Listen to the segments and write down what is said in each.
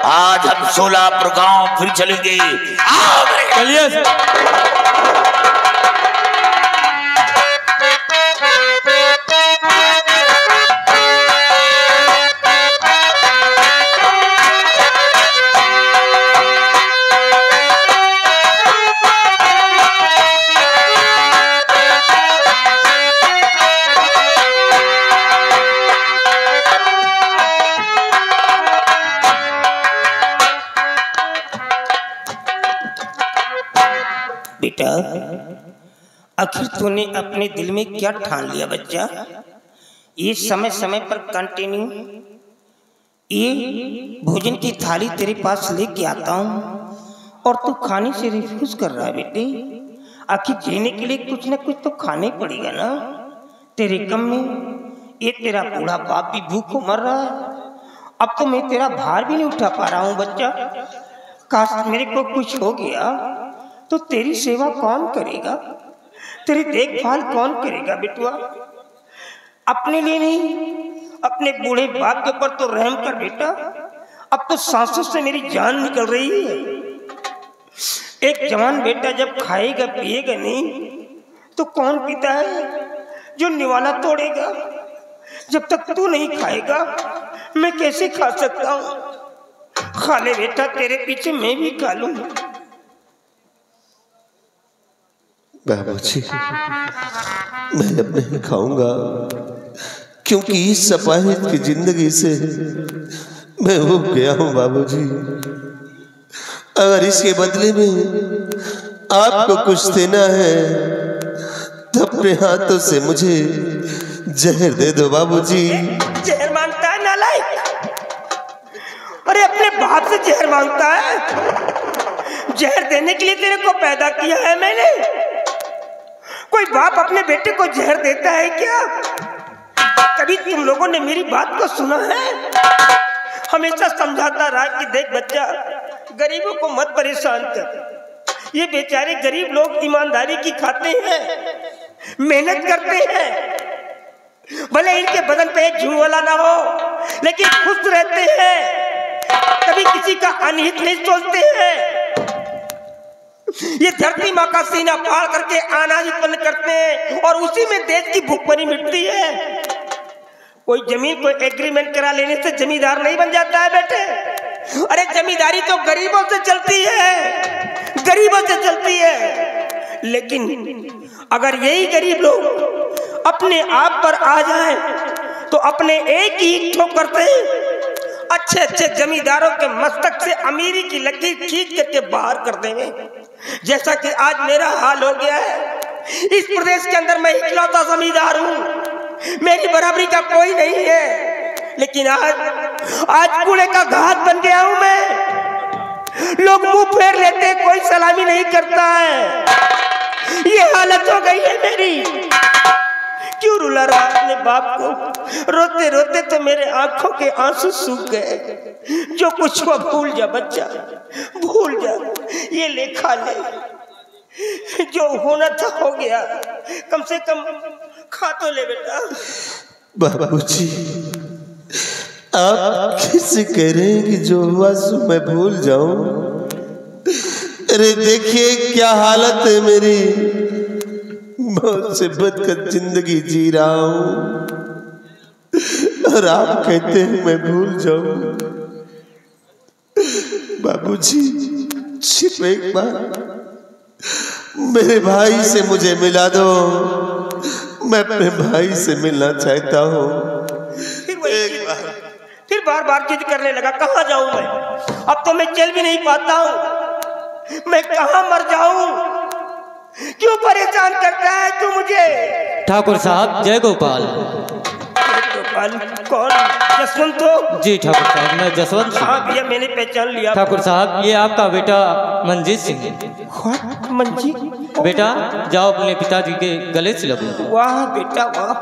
आज हम सोलापुर गांव फिर चलेंगे। चलिए। बेटा, आखिर तूने अपने दिल में क्या ठान लिया बच्चा? ये समय समय पर कंटिन्यू ये भोजन की थाली तेरे पास लेके आता हूँ और तू खाने से रिफ्यूज कर रहा है बेटे। आखिर जीने के लिए कुछ न कुछ तो खाने पड़ेगा ना। तेरे कम में ये तेरा बूढ़ा बाप भी भूखों मर रहा है। अब तो मैं तेरा भार भी नहीं उठा पा रहा हूँ बच्चा। काश मेरे को कुछ हो गया तो तेरी सेवा कौन करेगा, तेरी देखभाल कौन करेगा बेटुआ? अपने लिए नहीं, अपने बूढ़े बाप के ऊपर तो रहम कर बेटा। अब तो सांसों से मेरी जान निकल रही है। एक जवान बेटा जब खाएगा पिएगा नहीं तो कौन पीता है? जो निवाला तोड़ेगा। जब तक तू नहीं खाएगा मैं कैसे खा सकता हूँ? खा ले बेटा, तेरे पीछे मैं भी खा लूँ। बाबूजी, मैं अब नहीं खाऊंगा क्योंकि इस सपाहित की जिंदगी से मैं उब गया हूं बाबूजी। अगर इसके बदले में आपको कुछ देना है तो अपने हाथों से मुझे जहर दे दो बाबूजी। जहर मांगता है नालायक? अरे अपने बाप से जहर मांगता है? जहर देने के लिए तेरे को पैदा किया है मैंने। कोई बाप अपने बेटे को जहर देता है क्या? कभी तुम लोगों ने मेरी बात को सुना है? हमेशा समझाता रहा कि देख बच्चा, गरीबों को मत परेशान कर। ये बेचारे गरीब लोग ईमानदारी की खाते हैं, मेहनत करते हैं। भले इनके बदन पे एक झूला ना हो लेकिन खुश रहते हैं। कभी किसी का अनहित नहीं सोचते हैं। ये धरती माँ का सीना फाड़ करके अनाज उत्पन्न करते हैं और उसी में देश की भूखमरी मिटती है। कोई जमीन को एग्रीमेंट करा लेने से जमींदार नहीं बन जाता है बेटे। अरे जमींदारी तो गरीबों से चलती है, गरीबों से चलती है। लेकिन अगर यही गरीब लोग अपने आप पर आ जाएं तो अपने एक ही ठोकर से अच्छे अच्छे जमींदारों के मस्तक से अमीरी की लकीर खींच करके बाहर कर देंगे। जैसा कि आज मेरा हाल हो गया है। इस प्रदेश के अंदर मैं इकलौता जमींदार हूँ, मेरी बराबरी का कोई नहीं है। लेकिन आज कूड़े का घाट बन गया हूँ मैं। लोग मुंह फेर लेते, कोई सलामी नहीं करता है। ये हालत हो गई है मेरी। क्यों रुला रहा अपने बाप को? रोते रोते तो मेरे आंखों के आंसू सूख गए। जो कुछ हुआ भूल जा बच्चा, भूल जा। ये ले खा ले, जो होना था हो गया। कम से कम खा तो ले बेटा। बाबूजी, आप कैसे कह रहे हैं कि जो हुआ सो मैं भूल जाऊं? अरे देखिए क्या हालत है मेरी। बहुत से बदकर जिंदगी जी रहा हूं और आप कहते हैं मैं भूल जाऊं। बाबूजी, सिर्फ एक बार मेरे भाई से मुझे मिला दो। मैं अपने भाई से मिलना चाहता हूँ। फिर बार बार जिद करने लगा। कहाँ जाऊं मैं? अब तो मैं चल भी नहीं पाता हूँ। मैं कहाँ मर जाऊं? क्यों परेशान करता है तू मुझे? ठाकुर साहब, जय गोपाल। गोपाल कौन? जसवंत हो? जी ठाकुर साहब, मैं जसवंत सिंह। हाँ भैया, मैंने पहचान लिया। ठाकुर साहब, ये आपका बेटा मंजीत सिंह। मंजीत बेटा, जाओ अपने पिताजी के गले से लगो। वाह बेटा वाह।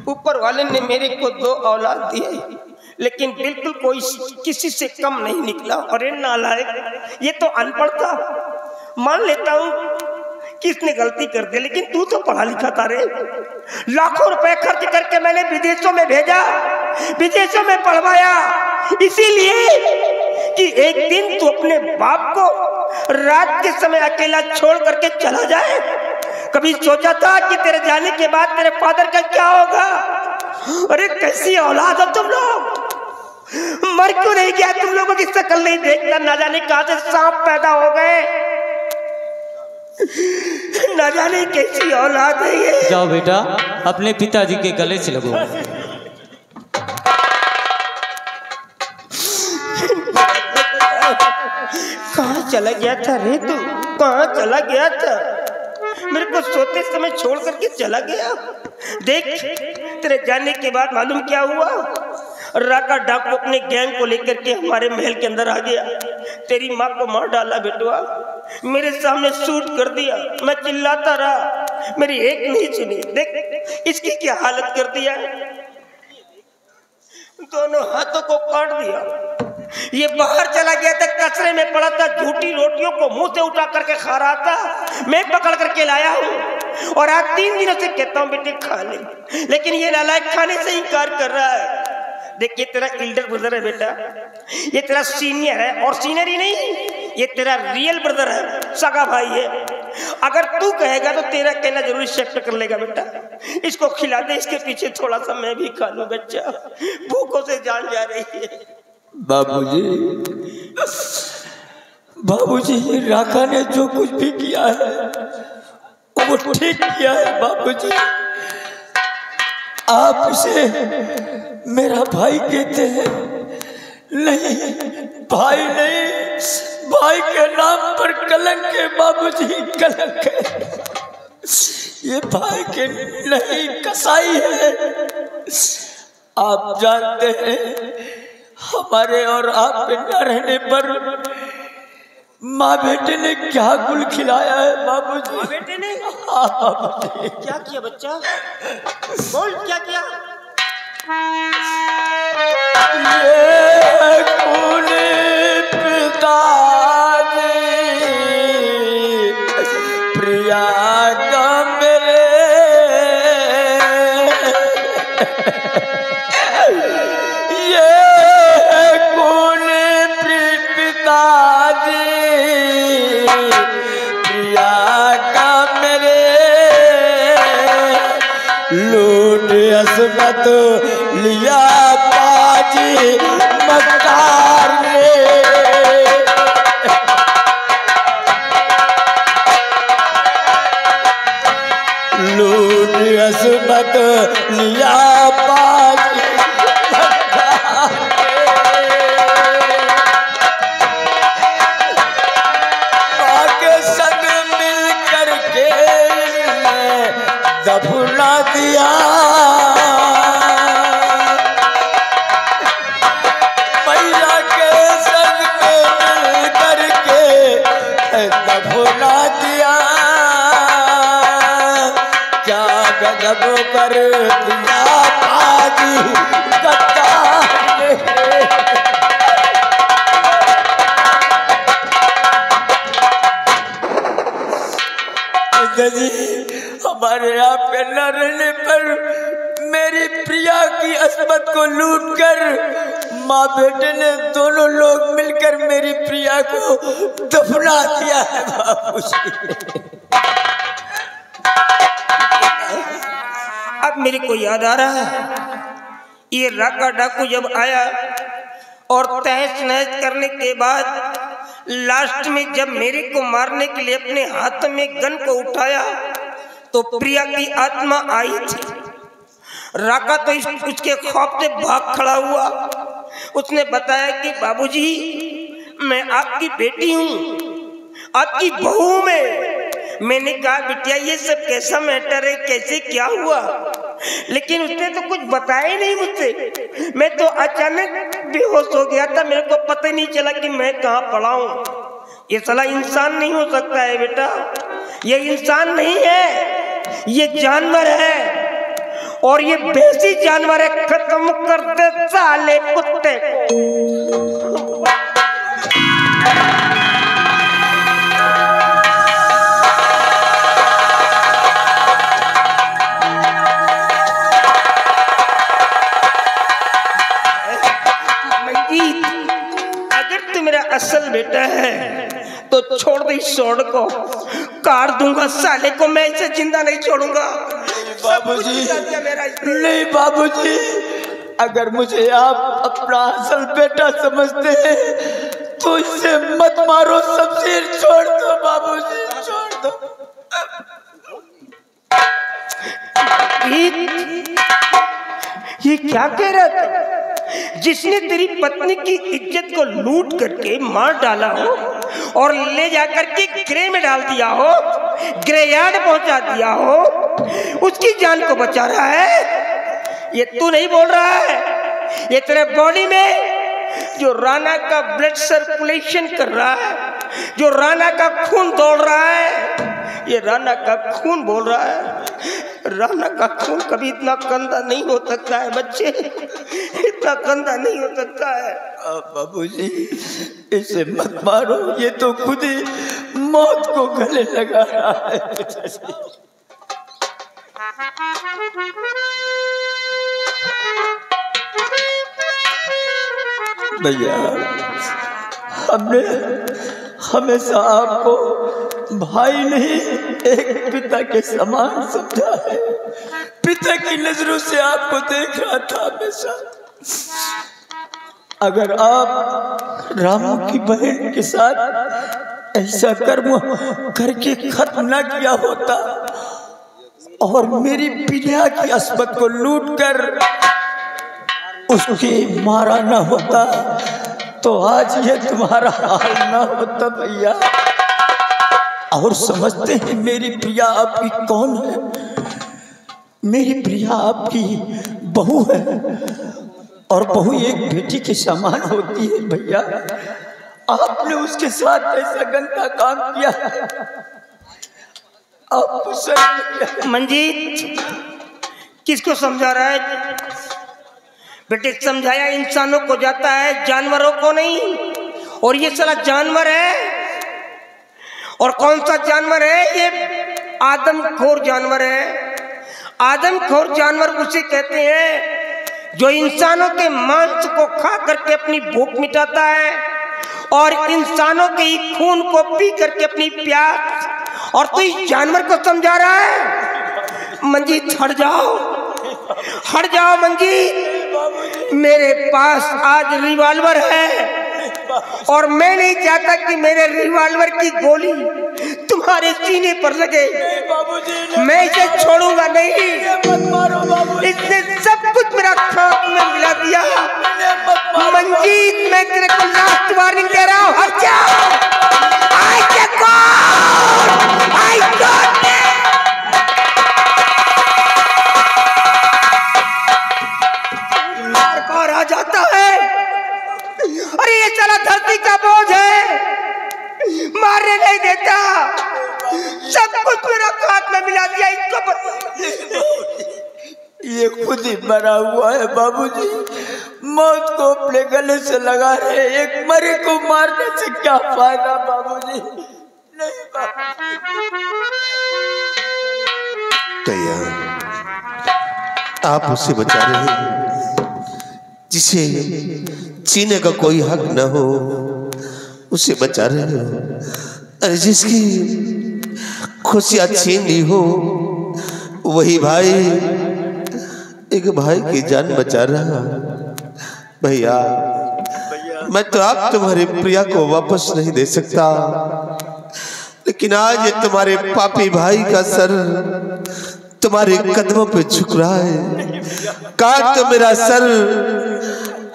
ऊपर वाले ने मेरे को 2 औलाद दिए, लेकिन बिल्कुल कोई किसी से कम नहीं निकला। अरे नालायक, ये तो अनपढ़ था। मान लेता हूँ कि इसने गलती कर दी, लेकिन तू तो पढ़ा लिखा था रे। लाखों रुपए खर्च करके मैंने विदेशों में भेजा, विदेशों में पढ़वाया। इसीलिए कि एक दिन तू अपने बाप को रात के समय अकेला छोड़ करके चला जाए। कभी सोचा था कि तेरे जाने के बाद तेरे फादर का क्या होगा? अरे कैसी औलाद हो तुम लोग, मर क्यों नहीं गया? तुम लोगों की शक्ल नहीं देखता, ना जाने कहां से सांप पैदा हो गए, ना जाने कैसी औलाद है ये। जाओ बेटा अपने पिताजी के गले से लगो। कहाँ चला गया था रे तू? कहाँ चला गया था? मेरे को सोते समय छोड़ करके चला गया। देख तेरे जाने के बाद मालूम क्या हुआ? राका डाकू अपने गैंग को लेकर के हमारे महल के अंदर आ गया। तेरी माँ को मार डाला बेटवा, मेरे सामने शूट कर दिया। मैं चिल्लाता रहा, मेरी एक नहीं सुनी। देख इसकी क्या हालत कर दिया, दोनों हाथों को काट दिया। ये बाहर चला गया था, कचरे में पड़ा था, झूठी रोटियों को मुंह से उठा करके खा रहा था। मैं पकड़ करके लाया हूँ और आज 3 दिनों से कहता हूँ बेटे खा ले, लेकिन ये नालायक खाने से इनकार कर रहा है। देखिए तेरा एल्डर ब्रदर है बेटा, ये तेरा सीनियर है, और सीनियर ही नहीं, ये तेरा रियल ब्रदर है, सगा भाई है। अगर तू कहेगा तो तेरा कहना जरूर एक्सेप्ट कर लेगा बेटा। इसको खिला दे, इसके पीछे थोड़ा सा मैं भी खा लूं बच्चा, भूखों से जान जा रही है। बाबूजी राका ने जो कुछ भी किया है वो ठीक किया है। बाबूजी आप इसे मेरा भाई कहते हैं? नहीं भाई नहीं, भाई के नाम पर कलंक है बाबूजी, कलंक है। ये भाई के नहीं कसाई है। आप जानते हैं हमारे और आप के न रहने पर माँ बेटे ने क्या गुल खिलाया है बाबूजी। माँ बेटे ने बाबूजी क्या किया बच्चा? बोल क्या किया? ये खूने पिताजी प्रिया का मेरे, ये खूने पिताजी प्रिया का मेरे, लूट असमत लिया बाजी मक्कार ने। लूट असमत लिया बाजी मक्कार ने। आगे संग मिल करके दफना दिया, मैया के संग मिल करके दफना दिया। क्या गजब कर दिया बाजी गद्दार ने। हमारे आप के न रहने पर मेरी प्रिया की अस्मत को लूटकर माँ बेटे ने दोनों लोग मिलकर मेरी प्रिया को दफना दिया है बाबूजी। अब मेरे को याद आ रहा है, ये राका डाकू जब आया और तहस नहस करने के बाद लास्ट में जब मेरे को मारने के लिए अपने हाथ में गन को उठाया तो प्रिया की आत्मा आई थी। राका तो उसके खौफ से भाग खड़ा हुआ। उसने बताया कि बाबूजी मैं आपकी बेटी हूँ, आपकी बहू में। मैंने कहा बिटिया ये सब कैसा मैटर है, कैसे क्या हुआ? लेकिन उसने तो कुछ बताया ही नहीं मुझसे। मैं तो अचानक बेहोश हो गया था, मेरे को पता ही नहीं चला कि मैं कहाँ पड़ा हूँ। ये साला इंसान नहीं हो सकता है बेटा, ये इंसान नहीं है, ये जानवर है, और ये बेसी जानवर है। खत्म कर दे साले कुत्ते को। मंजीत, अगर तू मेरा असल बेटा है तो छोड़ दे इस स्वर्ण को, काट दूंगा साले को, मैं इसे जिंदा नहीं छोड़ूंगा। बाबूजी नहीं बाबूजी, अगर मुझे आप अपना असल बेटा समझते हैं तो इसे मत मारो, शमशीर छोड़ दो बाबूजी, छोड़ दो। ये क्या कह रहा था? जिसने तेरी पत्नी की इज्जत को लूट करके मार डाला हो और ले जाकर के ग्रे में डाल दिया हो, ग्रे यार्ड पहुंचा दिया हो, उसकी जान को बचा रहा है। ये तू नहीं बोल रहा है, ये तेरे बॉडी में जो राणा का ब्लड सर्कुलेशन कर रहा है, जो राणा का खून दौड़ रहा है, ये राणा का खून बोल रहा है। राणा का खून कभी इतना गंदा नहीं हो सकता है बच्चे, इतना गंदा नहीं हो सकता है। बाबूजी इसे मत मारो, ये तो खुद ही मौत को गले लगा रहा है। भैया हमने हमेशा आपको भाई नहीं एक पिता के समान समझा है, पिता की नजरों से आपको देख रहा था हमेशा। अगर आप रामू की बहन के साथ ऐसा कर्म करके खत्म न किया होता और मेरी पिता की अस्मत को लूट कर उसके मारा न होता तो आज ये तुम्हारा हाल न होता भैया। और समझते हैं मेरी प्रिया आपकी कौन है? मेरी प्रिया आपकी बहू है और बहू एक बेटी के समान होती है भैया। आपने उसके साथ ऐसा गंदा काम किया, आप मंजीत किसको समझा रहा है? बेटे समझाया इंसानों को जाता है, जानवरों को नहीं। और ये साला जानवर है। और कौन सा जानवर है? ये आदमखोर जानवर है। आदमखोर जानवर उसे कहते हैं जो इंसानों के मांस को खा करके अपनी भूख मिटाता है और इंसानों के ही खून को पी करके अपनी प्यास। और तू इस जानवर को समझा रहा है? मंजीत हट जाओ, हट जाओ मंजीत। मेरे पास आज रिवॉल्वर है और मैं नहीं चाहता कि मेरे रिवॉल्वर की गोली तुम्हारे सीने पर लगे। मैं इसे छोड़ूंगा नहीं। इसने सब कुछ मेरा खाक में मिला दिया। मंजीत मैं तेरे को लास्ट वार्निंग दे रहा हूँ, हट जा। बार आ जाता है। अरे ये साला धरती का बोझ है, मारने नहीं देता। सब कुछ मेरा खाक में मिला दिया इसको। ये खुद ही मरा हुआ है बाबूजी, मौत को अपने गले से लगा रहे। एक मरे को मारने से क्या फायदा बाबूजी? नहीं भैया आप उसे बचा रहे हैं जिसे जीने का कोई हक न हो, उसे बचा रहे हो। अरे जिसकी खुशियां छीन ली हो वही भाई एक भाई की जान बचा रहा। भैया मैं तो आप तुम्हारे प्रिया को वापस नहीं दे सकता, लेकिन आज ये तुम्हारे पापी भाई का सर तुम्हारे कदमों पे झुक रहा है। काट तो मेरा सर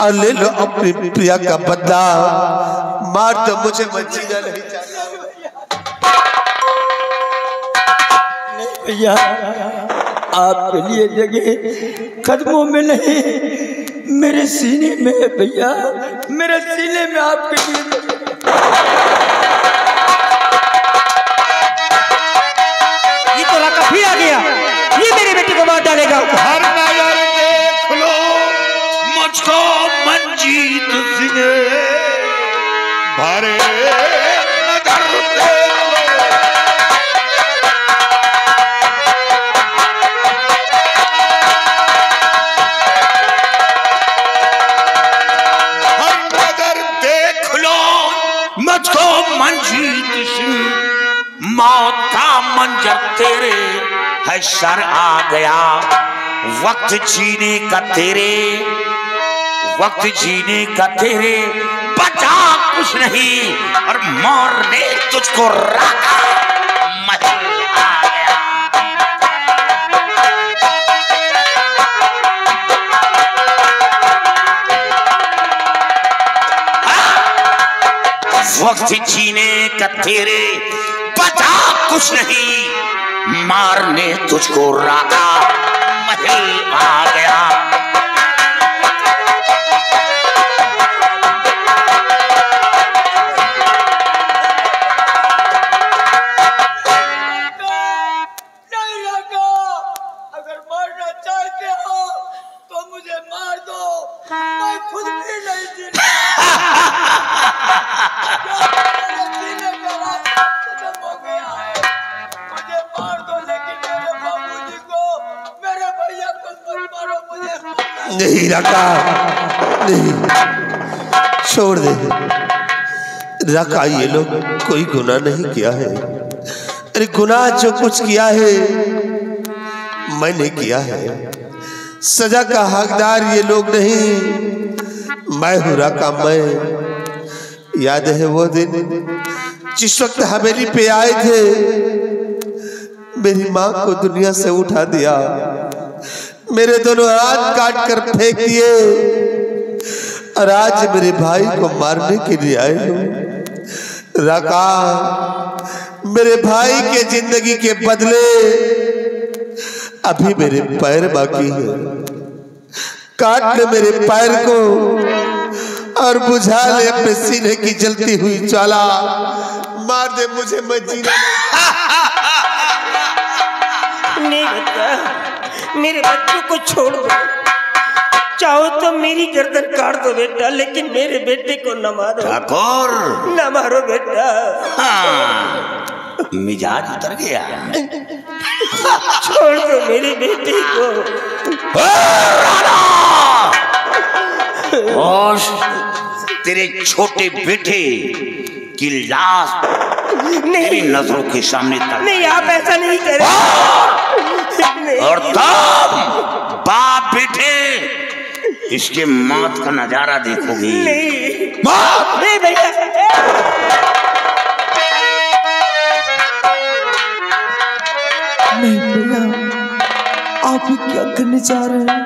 और ले लो अपनी प्रिया का बदला। मार तो मुझे जीना नहीं चाहता भैया। आपके लिए जगह कदमों में नहीं मेरे सीने में है भैया, मेरे सीने में आपके लिए। ये तो राका फिर आ गया, ये मेरी बेटी को मार डालेगा। हर नजर देख लो मुझको मंजीत सिंह, भरे नजर देख लो। हर मंजर तेरे है सर आ गया, वक्त जीने का तेरे, वक्त जीने का तेरे, बचा कुछ नहीं और मौत ने तुझको रखा महल आ गया। वक्त जीने का तेरे, बचा कुछ नहीं, मारने तुझको रखा महल आ गया। नहीं रखा, नहीं, छोड़ दे रखा। ये लोग कोई गुनाह नहीं किया है। अरे गुनाह जो कुछ किया है मैंने किया है। सजा का हकदार ये लोग नहीं, मैं हूं रखा। मैं याद है वो दिन जिस वक्त हवेली पे आए थे, मेरी माँ को दुनिया से उठा दिया, मेरे दोनों हाथ काट कर फेंक दिए और आज मेरे भाई को मारने के लिए आए हूं। रका, मेरे भाई के जिंदगी के बदले अभी मेरे पैर बाकी है। काट ले मेरे पैर को और बुझा ले अपने सीने की जलती हुई ज्वाला। मार दे मुझे, मैं जीना नहीं बच्चा, मेरे बच्चों को छोड़ दो। चाहो तो मेरी गर्दन काट दो बेटा, लेकिन मेरे बेटे को न मारो। ठाकुर, न मारो बेटा। हाँ, मिजाज उतर गया। छोड़ दो मेरे बेटे को। और तेरे छोटे बेटे की लाश मेरी नजरों के सामने तक। नहीं, आप ऐसा नहीं करें। और तब बाप बेटे इसके मौत का नजारा देखोगी। नहीं भैया, नहीं भैया, आप क्या करने जा रहे हैं?